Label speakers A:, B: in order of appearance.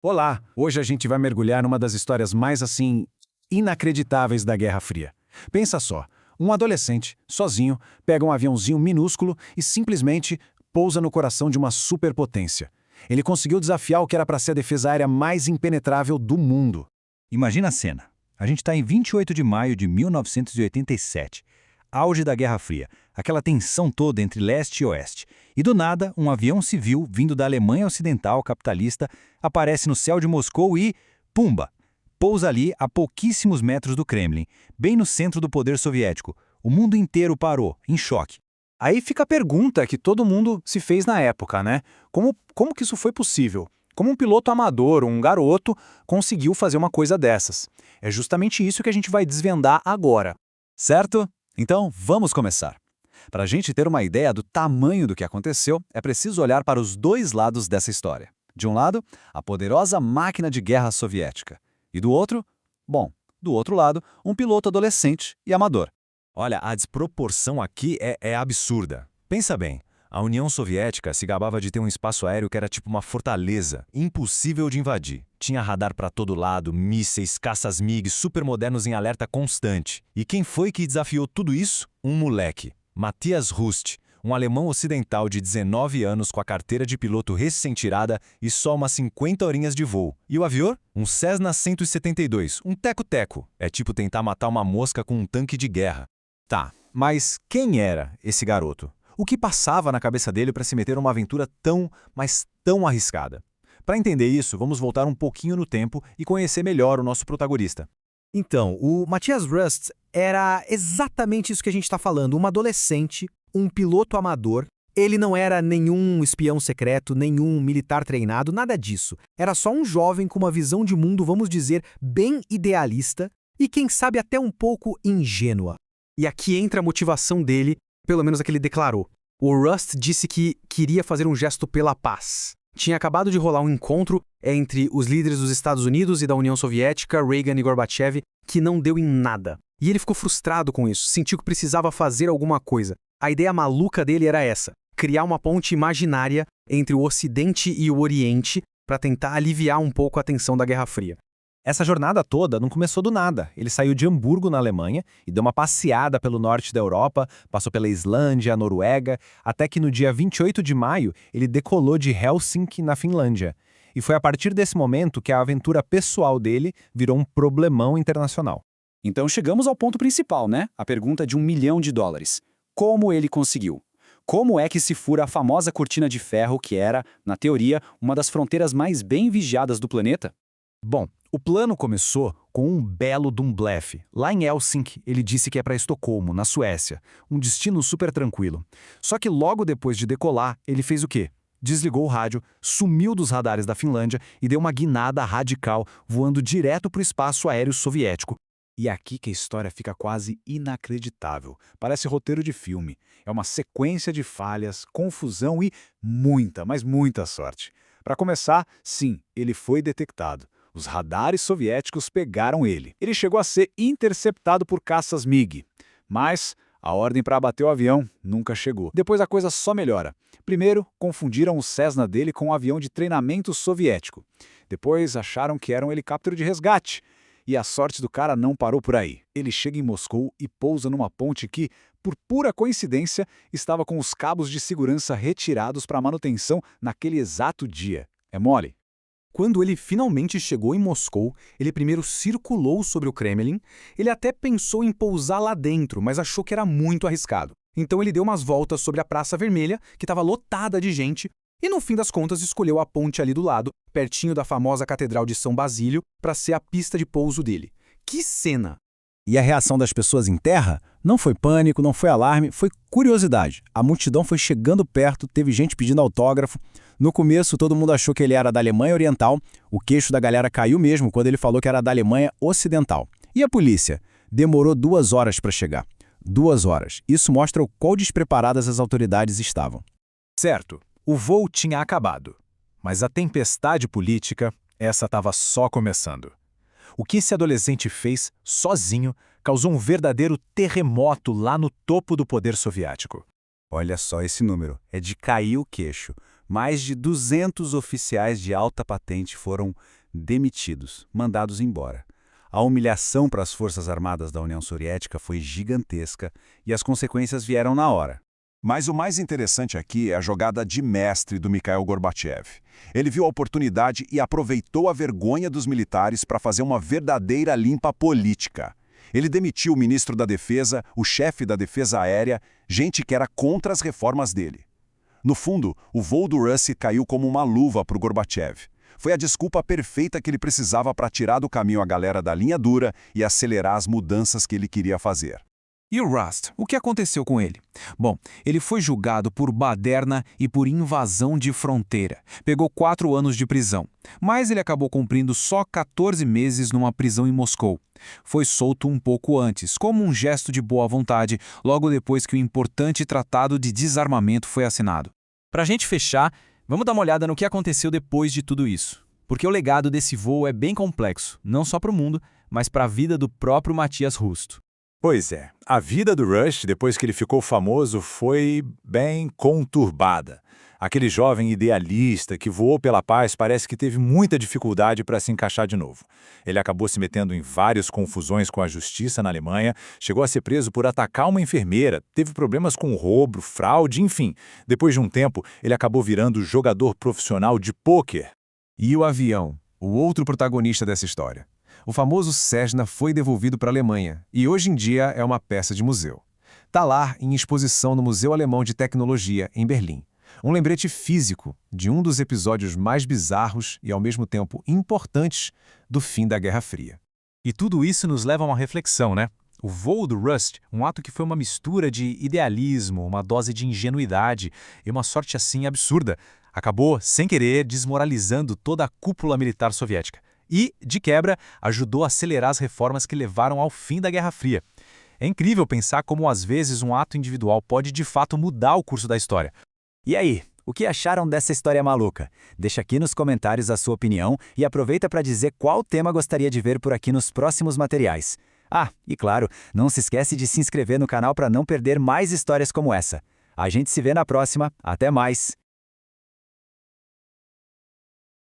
A: Olá! Hoje a gente vai mergulhar numa das histórias mais, inacreditáveis da Guerra Fria. Pensa só, um adolescente, sozinho, pega um aviãozinho minúsculo e simplesmente pousa no coração de uma superpotência. Ele conseguiu desafiar o que era para ser a defesa aérea mais impenetrável do mundo.
B: Imagina a cena. A gente está em 28 de maio de 1987. Auge da Guerra Fria, aquela tensão toda entre leste e oeste. E do nada, um avião civil vindo da Alemanha Ocidental capitalista aparece no céu de Moscou e, pumba, pousa ali a pouquíssimos metros do Kremlin, bem no centro do poder soviético. O mundo inteiro parou, em choque.
C: Aí fica a pergunta que todo mundo se fez na época, né? Como que isso foi possível? Como um piloto amador ou um garoto conseguiu fazer uma coisa dessas? É justamente isso que a gente vai desvendar agora.
D: Certo? Então, vamos começar. Para a gente ter uma ideia do tamanho do que aconteceu, é preciso olhar para os dois lados dessa história. De um lado, a poderosa máquina de guerra soviética. E do outro, do outro lado, um piloto adolescente e amador.
E: Olha, a desproporção aqui é absurda. Pensa bem, a União Soviética se gabava de ter um espaço aéreo que era tipo uma fortaleza, impossível de invadir. Tinha radar para todo lado, mísseis, caças MiG supermodernos em alerta constante. E quem foi que desafiou tudo isso? Um moleque, Matthias Rust, um alemão ocidental de 19 anos com a carteira de piloto recém-tirada e só umas 50 horinhas de voo. E o avião? Um Cessna 172, um teco-teco. É tipo tentar matar uma mosca com um tanque de guerra.
D: Tá, mas quem era esse garoto? O que passava na cabeça dele para se meter numa aventura mas tão arriscada? Para entender isso, vamos voltar um pouquinho no tempo e conhecer melhor o nosso protagonista.
F: Então, o Matthias Rust era exatamente isso que a gente está falando, um adolescente, um piloto amador. Ele não era nenhum espião secreto, nenhum militar treinado, nada disso. Era só um jovem com uma visão de mundo, vamos dizer, bem idealista e quem sabe até um pouco ingênua.
C: E aqui entra a motivação dele, pelo menos a que ele declarou. O Rust disse que queria fazer um gesto pela paz. Tinha acabado de rolar um encontro entre os líderes dos Estados Unidos e da União Soviética, Reagan e Gorbachev, que não deu em nada. E ele ficou frustrado com isso, sentiu que precisava fazer alguma coisa. A ideia maluca dele era essa, criar uma ponte imaginária entre o Ocidente e o Oriente para tentar aliviar um pouco a tensão da Guerra Fria.
A: Essa jornada toda não começou do nada. Ele saiu de Hamburgo, na Alemanha, e deu uma passeada pelo norte da Europa, passou pela Islândia, a Noruega, até que no dia 28 de maio ele decolou de Helsinki, na Finlândia. E foi a partir desse momento que a aventura pessoal dele virou um problemão internacional.
G: Então chegamos ao ponto principal, né? A pergunta de $1 milhão. Como ele conseguiu? Como é que se fura a famosa cortina de ferro que era, na teoria, uma das fronteiras mais bem vigiadas do planeta?
A: Bom, o plano começou com um belo de um blefe. Lá em Helsinki, ele disse que é para Estocolmo, na Suécia, um destino super tranquilo. Só que logo depois de decolar, ele fez o quê? Desligou o rádio, sumiu dos radares da Finlândia e deu uma guinada radical, voando direto para o espaço aéreo soviético.
D: E é aqui que a história fica quase inacreditável. Parece roteiro de filme. É uma sequência de falhas, confusão e muita, mas muita sorte. Para começar, sim, ele foi detectado. Os radares soviéticos pegaram ele. Ele chegou a ser interceptado por caças MiG. Mas a ordem para abater o avião nunca chegou. Depois a coisa só melhora. Primeiro, confundiram o Cessna dele com um avião de treinamento soviético. Depois acharam que era um helicóptero de resgate. E a sorte do cara não parou por aí. Ele chega em Moscou e pousa numa ponte que, por pura coincidência, estava com os cabos de segurança retirados para manutenção naquele exato dia. É mole?
C: Quando ele finalmente chegou em Moscou, ele primeiro circulou sobre o Kremlin. Ele até pensou em pousar lá dentro, mas achou que era muito arriscado. Então ele deu umas voltas sobre a Praça Vermelha, que estava lotada de gente, e no fim das contas escolheu a ponte ali do lado, pertinho da famosa Catedral de São Basílio, para ser a pista de pouso dele. Que cena!
A: E a reação das pessoas em terra? Não foi pânico, não foi alarme, foi curiosidade. A multidão foi chegando perto, teve gente pedindo autógrafo. No começo, todo mundo achou que ele era da Alemanha Oriental. O queixo da galera caiu mesmo quando ele falou que era da Alemanha Ocidental. E a polícia? Demorou 2 horas para chegar. 2 horas. Isso mostra o quão despreparadas as autoridades estavam.
D: Certo, o voo tinha acabado. Mas a tempestade política, essa estava só começando. O que esse adolescente fez, sozinho, causou um verdadeiro terremoto lá no topo do poder soviético.
B: Olha só esse número, é de cair o queixo.
A: Mais de 200 oficiais de alta patente foram demitidos, mandados embora. A humilhação para as Forças Armadas da União Soviética foi gigantesca e as consequências vieram na hora.
E: Mas o mais interessante aqui é a jogada de mestre do Mikhail Gorbachev. Ele viu a oportunidade e aproveitou a vergonha dos militares para fazer uma verdadeira limpa política. Ele demitiu o ministro da Defesa, o chefe da Defesa Aérea, gente que era contra as reformas dele. No fundo, o voo do Rusty caiu como uma luva para o Gorbachev. Foi a desculpa perfeita que ele precisava para tirar do caminho a galera da linha dura e acelerar as mudanças que ele queria fazer.
H: E o Rust? O que aconteceu com ele? Bom, ele foi julgado por baderna e por invasão de fronteira. Pegou 4 anos de prisão, mas ele acabou cumprindo só 14 meses numa prisão em Moscou. Foi solto um pouco antes, como um gesto de boa vontade, logo depois que o importante tratado de desarmamento foi assinado.
B: Pra gente fechar, vamos dar uma olhada no que aconteceu depois de tudo isso. Porque o legado desse voo é bem complexo, não só para o mundo, mas para a vida do próprio Matias Rusto.
D: Pois é, a vida do Rush, depois que ele ficou famoso, foi bem conturbada. Aquele jovem idealista que voou pela paz parece que teve muita dificuldade para se encaixar de novo. Ele acabou se metendo em várias confusões com a justiça na Alemanha, chegou a ser preso por atacar uma enfermeira, teve problemas com roubo, fraude, enfim. Depois de um tempo, ele acabou virando jogador profissional de pôquer.
H: E o avião, o outro protagonista dessa história. O famoso Cessna foi devolvido para a Alemanha e hoje em dia é uma peça de museu. Está lá em exposição no Museu Alemão de Tecnologia, em Berlim. Um lembrete físico de um dos episódios mais bizarros e, ao mesmo tempo, importantes do fim da Guerra Fria.
B: E tudo isso nos leva a uma reflexão, né? O voo do Rust, um ato que foi uma mistura de idealismo, uma dose de ingenuidade e uma sorte assim absurda, acabou, sem querer, desmoralizando toda a cúpula militar soviética. E, de quebra, ajudou a acelerar as reformas que levaram ao fim da Guerra Fria. É incrível pensar como, às vezes, um ato individual pode, de fato, mudar o curso da história.
A: E aí, o que acharam dessa história maluca? Deixa aqui nos comentários a sua opinião e aproveita para dizer qual tema gostaria de ver por aqui nos próximos materiais. Ah, e claro, não se esquece de se inscrever no canal para não perder mais histórias como essa. A gente se vê na próxima. Até mais!